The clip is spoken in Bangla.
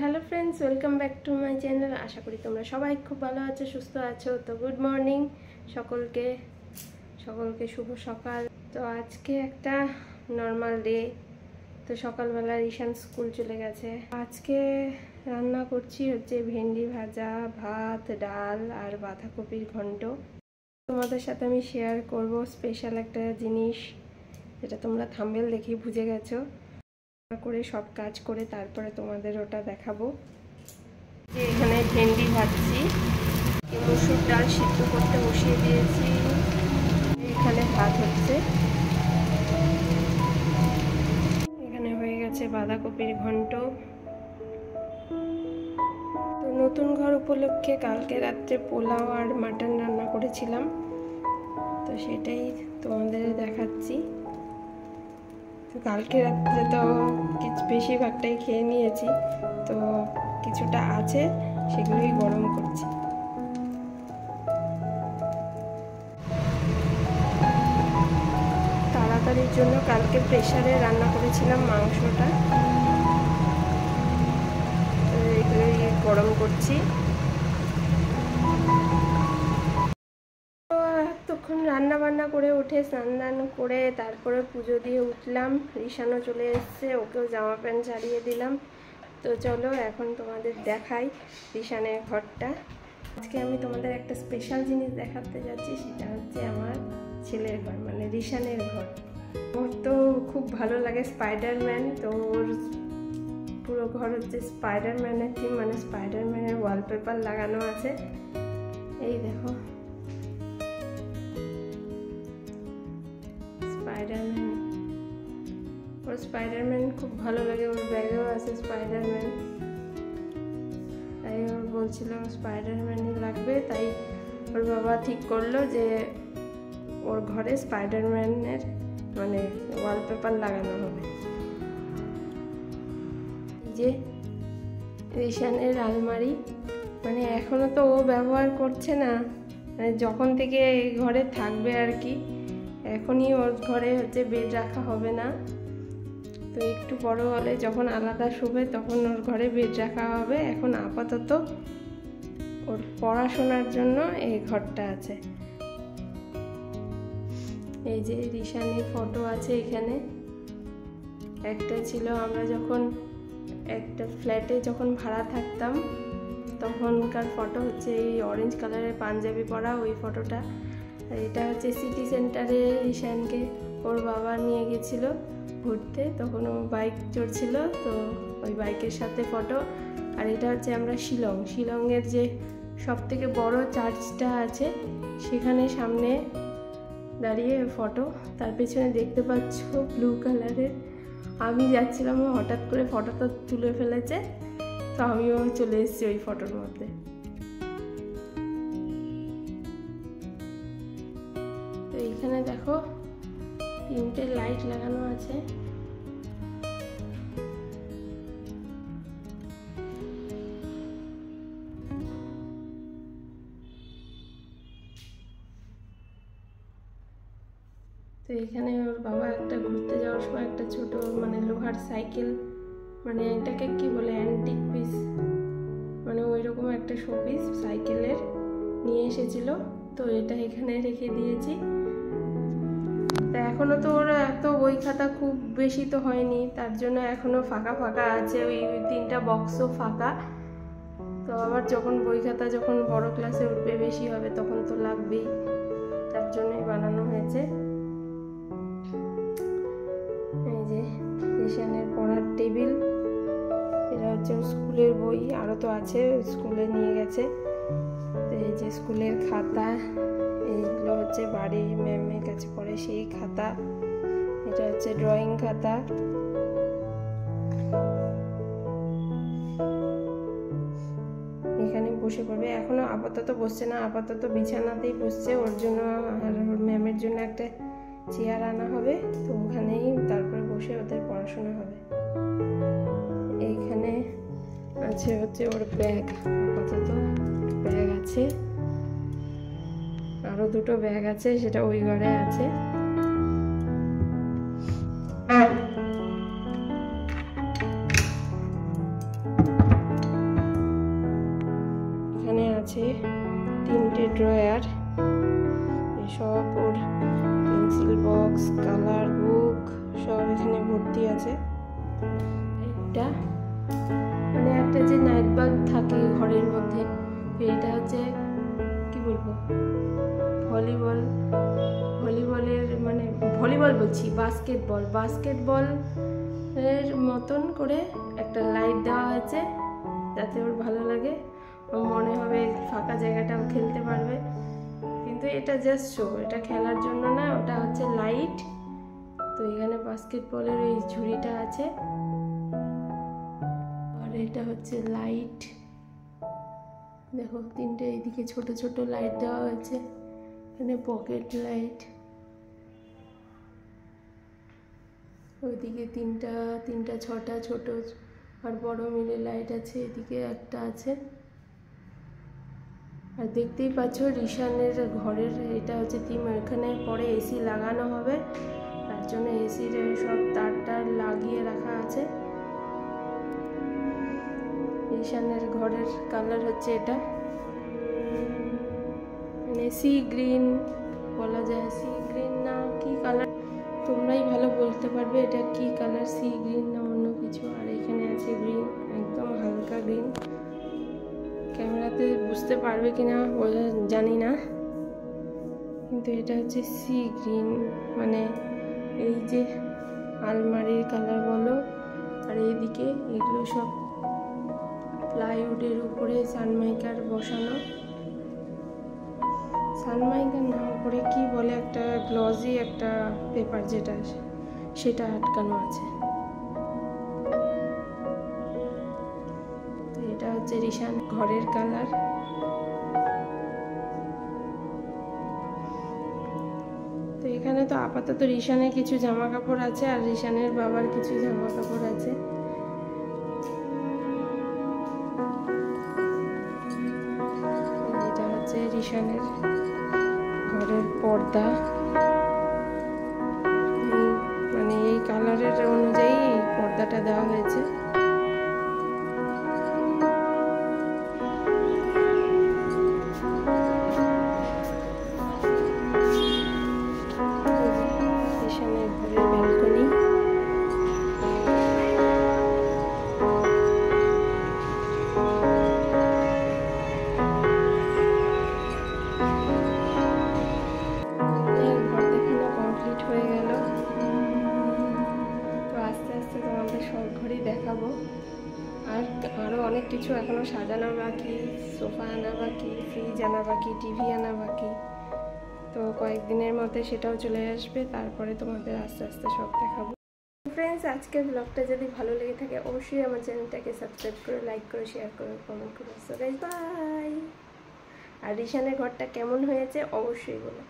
Hello friends, welcome back to my channel. আশা করি তোমরা সবাই খুব ভালো আছো, সুস্থ আছো। তো গুড মর্নিং সকলকে শুভ সকাল। তো আজকে একটা নর্মাল ডে। তো সকালবেলা রিশান স্কুল চলে গেছে। আজকে রান্না করছি হচ্ছে ভেন্ডি ভাজা, ভাত, ডাল আর বাঁধাকপির ঘন্ট। তোমাদের সাথে আমি শেয়ার করব স্পেশাল একটা জিনিস, যেটা তোমরা থাম্বনেল দেখেই বুঝে গেছো। করে সব কাজ করে তারপরে তোমাদের ওটা দেখাবো। যে এখানে ভেন্ডি ভাজছি, মসুর ডাল সিদ্ধ করতে বসিয়ে দিয়েছি, এখানে ভাত হচ্ছে, এখানে হয়ে গেছে বাঁধাকপির ঘন্ট। তো নতুন ঘর উপলক্ষে কালকে রাত্রে পোলাও আর মাটন রান্না করেছিলাম, তো সেটাই তোমাদের দেখাচ্ছি। কালকে রাত্রে তো বেশিরভাগটাই খেয়ে নিয়েছি, তো কিছুটা আছে, সেগুলোই গরম করছি। তাড়াতাড়ির জন্য কালকে প্রেসারে রান্না করেছিলাম মাংসটা, তো এগুলোই গরম করছি। তখন রান্না বান্না করে উঠে স্নান করে তারপরে পুজো দিয়ে উঠলাম। রিশানও চলে এসছে, ওকেও জামা প্যান্ট ছাড়িয়ে দিলাম। তো চলো এখন তোমাদের দেখাই রিশানের ঘরটা। আজকে আমি তোমাদের একটা স্পেশাল জিনিস দেখাতে যাচ্ছি, সেটা হচ্ছে আমার ছেলের ঘর, মানে রিশানের ঘর। ওর তো খুব ভালো লাগে স্পাইডারম্যান, তো ওর পুরো ঘর হচ্ছে স্পাইডারম্যানের থিম, মানে স্পাইডারম্যানের ওয়ালপেপার লাগানো আছে। এই দেখো স্পাইডারম্যান, ওর স্পাইডারম্যান খুব ভালো লাগে। ওর ব্যাগেও আছে স্পাইডারম্যান, তাই ওর বলছিল স্পাইডারম্যানই লাগবে। তাই ওর বাবা ঠিক করলো যে ওর ঘরে স্পাইডারম্যানের মানে ওয়ালপেপার লাগানো হবে। যে রিশানের আলমারি, মানে এখনো তো ও ব্যবহার করছে না, মানে যখন থেকে এই ঘরে থাকবে আর কি, এখনই ওর ঘরে হচ্ছে বেড রাখা হবে না। তো একটু বড় হলে যখন আলাদা শুবে তখন ওর ঘরে বেড রাখা হবে। এখন আপাতত ওর পড়াশোনার জন্য এই ঘরটা আছে। এই যে রিশানের ফটো আছে এখানে। একটা ছিল আমরা যখন একটা ফ্ল্যাটে যখন ভাড়া থাকতাম তখনকার ফটো, হচ্ছে এই অরেঞ্জ কালারের পাঞ্জাবি পরা ওই ফটোটা। এটা হচ্ছে সিটি সেন্টারে রিশানকে ওর বাবা নিয়ে গেছিল ঘুরতে, তখন ও বাইক চড়ছিল, তো ওই বাইকের সাথে ফটো। আর এটা হচ্ছে আমরা শিলংয়ের যে সব থেকে বড় চার্চটা আছে সেখানে সামনে দাঁড়িয়ে ফটো। তার পেছনে দেখতে পাচ্ছ ব্লু কালারের, আমি যাচ্ছিলাম, হঠাৎ করে ফটোটা তুলে ফেলেছে, তো আমিও চলে এসেছি ওই ফটোর মধ্যে। তো এইখানে দেখো 3টে লাইট লাগানো আছে। তো এখানে ওর বাবা একটা ঘুরতে যাওয়ার সময় একটা ছোট মানে লোহার সাইকেল, মানে এটাকে কি বলে, অ্যান্টিক পিস, মানে ওই রকম একটা শোপিস সাইকেলের নিয়ে এসেছিল, তো এটা এখানে রেখে দিয়েছি। তা এখনো তো ওর এত বই খাতা খুব বেশি তো হয়নি, তার জন্য এখনো ফাঁকা ফাঁকা আছে, ওই 3টা বক্সও ফাঁকা। তো আবার যখন বই খাতা যখন বড় ক্লাসে উঠবে, বেশি হবে, তখন তো লাগবেই, তার জন্যই বানানো হয়েছে। এই যে রিশানের পড়ার টেবিল, এটা হচ্ছে স্কুলের বই, আরও তো আছে, স্কুলে নিয়ে গেছে। তো এই যে স্কুলের খাতা, এইগুলো হচ্ছে বাড়ির ম্যামের কাছে পড়ে সেই খাতা। এটা হচ্ছে ড্রয়িং খাতা। এখানে বসে পড়বে, এখনো আপাতত বসছে না, আপাতত বিছানাতেই বসছে। ওর জন্য আর ওর ম্যামের জন্য একটা চেয়ার আনা হবে, তো ওখানেই তারপরে বসে ওদের পড়াশোনা হবে। এইখানে আছে হচ্ছে ওর ব্যাগ, আপাতত ব্যাগ আছে, আরো 2টো ব্যাগ আছে, সেটা ওই ঘরে আছে। পেন্সিল বক্স, কালার বুক সব এখানে ভর্তি আছে। এটা মানে একটা যে নাইট বাল্ব থাকে ঘরের মধ্যে, এটা হচ্ছে কি বলবো, ভলিবলের মানে ভলিবল বলছি, বাস্কেটবল এর মতন করে একটা লাইট দেওয়া হয়েছে যাতে ওর ভালো লাগে, ওর মনে হবে ফাঁকা জায়গাটাও খেলতে পারবে। কিন্তু এটা জাস্ট শো, এটা খেলার জন্য না, ওটা হচ্ছে লাইট। তো এখানে বাস্কেটবলের এই ঝুড়িটা আছে, আর এটা হচ্ছে লাইট। দেখো তিনটে এইদিকে ছোট ছোট লাইট দেওয়া হয়েছে, এখানে পকেট লাইট, ওইদিকে তিনটা ছটা ছোট আর বড় মিলে লাইট আছে, এদিকে একটা আছে। আর দেখতেই পাচ্ছ রিশানের ঘরের এটা হচ্ছে থিম, এখানে পরে এসি লাগানো হবে, তার জন্য এসির সব তার লাগিয়ে রাখা আছে। রিশানের ঘরের কালার হচ্ছে এটা, মানে সি গ্রিন বলা যায়, সি গ্রিন না কি কালার তোমরাই ভালো বলতে পারবে এটা কি কালার, সি গ্রিন না অন্য কিছু। আর এখানে আছে গ্রিন, একদম হালকা গ্রিন, ক্যামেরাতে বুঝতে পারবে কিনা জানি না, কিন্তু এটা হচ্ছে সি গ্রিন, মানে এই যে আলমারির কালার বলো। আর এইদিকে এগুলো সব প্লাইউডের উপরে সানমাইকার বসানো, সানমাইকার না উপরে কি বলে একটা গ্লসি একটা পেপার যেটা সেটা আটকানো আছে। এটা হচ্ছে রিশান ঘরের কালার। তো এখানে তো আপাতত রিশানের কিছু জামা কাপড় আছে আর রিশানের বাবার কিছু জামা কাপড় আছে। এটা হচ্ছে রিশানের ঘরের পর্দা, মানে এই কালারের অনুযায়ী পর্দাটা দেওয়া হয়েছে। সব ঘরই দেখাবো, আর আরও অনেক কিছু এখনও সাজানো বাকি, সোফা আনা বাকি, ফ্রিজ আনা বাকি, টিভি আনা বাকি। তো কয়েকদিনের মধ্যে সেটাও চলে আসবে, তারপরে তোমাদের আস্তে আস্তে সব দেখাবো। ফ্রেন্ডস, আজকের ব্লগটা যদি ভালো লেগে থাকে অবশ্যই আমার চ্যানেলটাকে সাবস্ক্রাইব করো, লাইক করো, শেয়ার করো, কমেন্ট করো। So guys, bye. আর রিশানের ঘরটা কেমন হয়েছে অবশ্যই বলো।